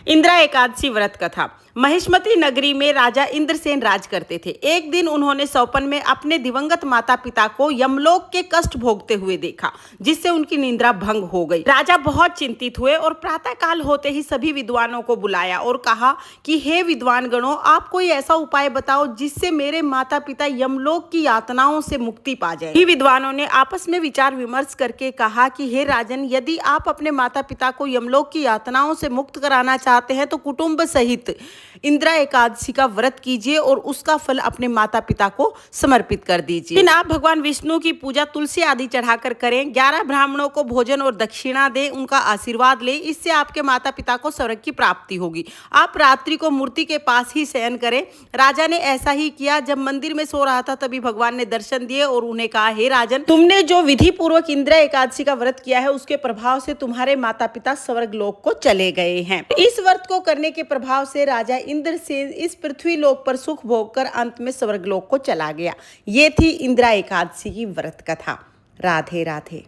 इंदिरा एकादशी व्रत कथा। महिष्मती नगरी में राजा इंद्रसेन राज करते थे। एक दिन उन्होंने स्वप्न में अपने दिवंगत माता पिता को यमलोक के कष्ट भोगते हुए देखा, जिससे उनकी निद्रा भंग हो गई। राजा बहुत चिंतित हुए और प्रातः काल होते ही सभी विद्वानों को बुलाया और कहा कि हे विद्वान गणों, आप कोई ऐसा उपाय बताओ जिससे मेरे माता पिता यमलोक की यातनाओं से मुक्ति पा जाए। विद्वानों ने आपस में विचार विमर्श करके कहा कि हे राजन, यदि आप अपने माता पिता को यमलोक की यातनाओं से मुक्त कराना चाहते हैं तो कुटुंब सहित इंदिरा एकादशी का व्रत कीजिए और उसका फल अपने माता पिता को समर्पित कर दीजिए। फिर आप भगवान विष्णु की पूजा तुलसी आदि चढ़ाकर करें। 11 ब्राह्मणों को भोजन और दक्षिणा दें, उनका आशीर्वाद लें। इससे आपके माता पिता को स्वर्ग की प्राप्ति होगी। आप रात्रि को मूर्ति के पास ही शयन करें। राजा ने ऐसा ही किया। जब मंदिर में सो रहा था तभी भगवान ने दर्शन दिए और उन्हें कहा, हे राजन, तुमने जो विधि पूर्वक इंदिरा एकादशी का व्रत किया है उसके प्रभाव से तुम्हारे माता पिता स्वर्ग लोक को चले गए हैं। इस व्रत को करने के प्रभाव से राजा इंद्रसेन इस पृथ्वी लोक पर सुख भोगकर अंत में स्वर्ग लोक को चला गया। ये थी इंदिरा एकादशी की व्रत कथा। राधे राधे।